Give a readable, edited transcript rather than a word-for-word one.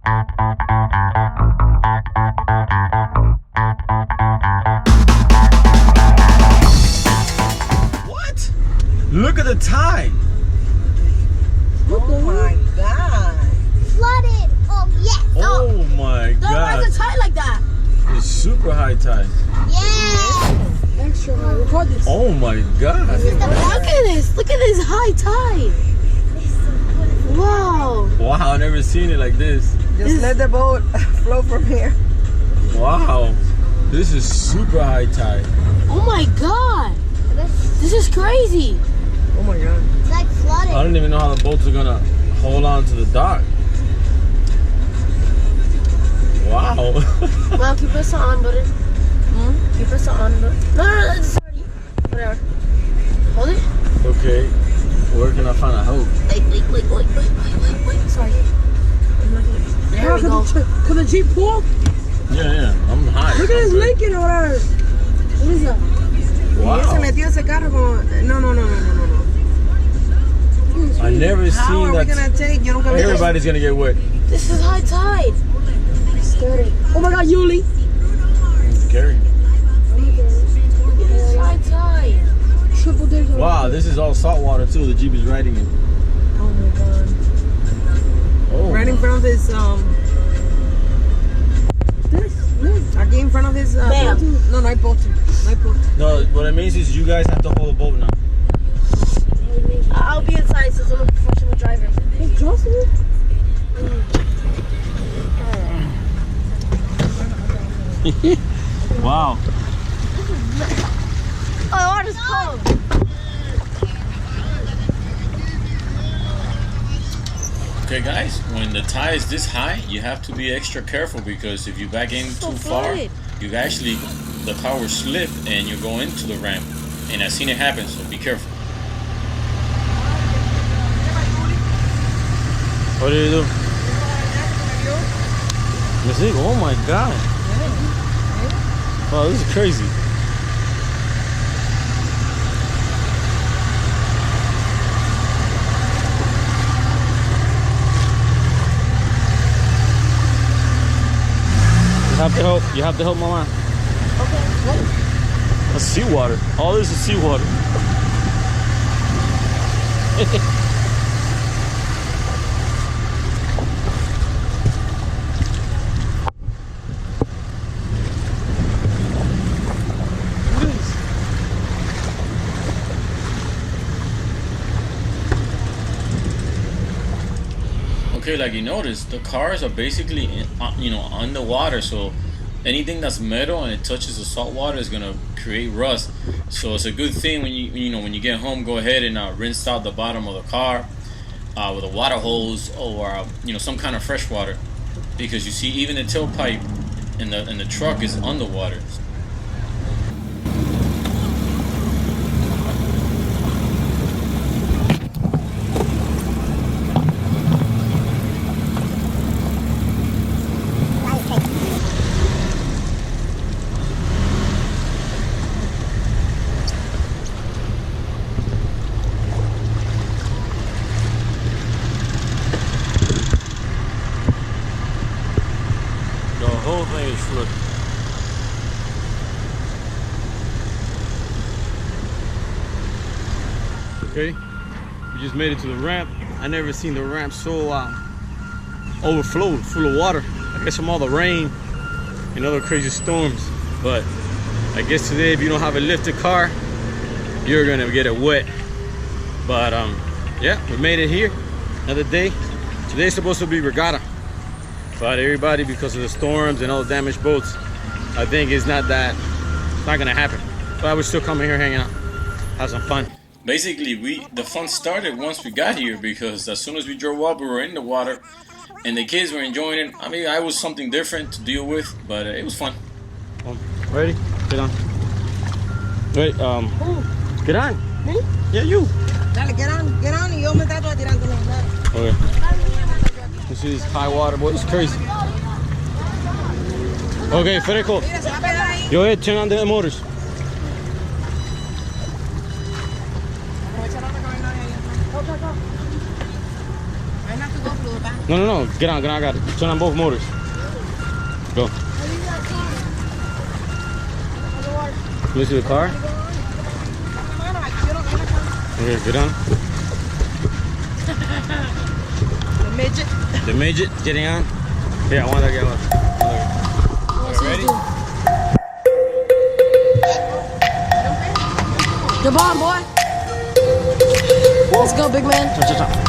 What? Look at the tide. Oh my God. Flooded. Oh, yes. Oh my Why God. is it tight like that? It's super high tide. Yeah. Extra high. Record this. Oh my God. Look at this. Look at this high tide. Wow. Wow, I've never seen it like this. Just let the boat flow from here. Wow. This is super high tide. Oh my God. This is crazy. Oh my God. It's like flooded. I don't even know how the boats are gonna hold on to the dock. Wow. Mom, keep us on, buddy. Keep us on, buddy. No, it's already. Whatever. Hold it. Okay. Where can I find a hook? Wait. Sorry. There we go. Could the Jeep pull? Yeah. I'm high. Look at this Lincoln over there. What is that? Y Wow. se metió ese carro como... No. I never How seen are we that. gonna take? Yo nunca vi eso. Everybody's gonna get wet. This is high tide. Scary. Oh my God, Yuli. It's scary. This is high tide. Triple digit. Wow, this is all salt water too. The Jeep is riding in. Oh my God. Oh. Right in front of his aquí in front of his Bam. no hay poste. No, what it means is you guys have to hold the boat now. I'll be inside since I'm a professional driver. Hey, Jocelyn? Wow. Oh, the water's cold. Okay guys, when the tide is this high, you have to be extra careful because if you back in too far, you actually, the car will slip and you go into the ramp. And I've seen it happen, so be careful. What did you do? Oh my God. Wow, this is crazy. You have to help Mama. Okay. That's seawater. All this is seawater. Okay, like you notice, the cars are basically underwater, so anything that's metal and it touches the salt water is gonna create rust. So it's a good thing when you get home, go ahead and rinse out the bottom of the car with a water hose or some kind of fresh water, because you see even the tailpipe in the truck is underwater. The whole thing is flooded. Okay, we just made it to the ramp. I never seen the ramp so overflowed, full of water. I guess from all the rain and other crazy storms. But I guess today, if you don't have a lifted car, you're gonna get it wet. But yeah, we made it here. Another day. Today's supposed to be regatta. But everybody, because of the storms and all the damaged boats, I think it's not gonna happen. But I would still come here, hang out, have some fun. Basically, the fun started once we got here, because as soon as we drove up, we were in the water, and the kids were enjoying it. I mean, I was something different to deal with, but it was fun. Ready? Get on. Wait, get on. Me? Yeah, you. Dale, get on, y yo me trato de tirando los lados. Okay. You see this high water, boy, it's crazy. Okay, Fresco. Mira, se va a pegar ahí. Go ahead, turn on the motors. Aprovecha la otra que no hay ahí. Go. I have to go through the back. No. Get on. I got it. Turn on both motors. Go. Let me see the car. Okay, get on. The midget getting on. Yeah, I want that guy. Ready? Jump on, boy. Let's go, big man. Cha.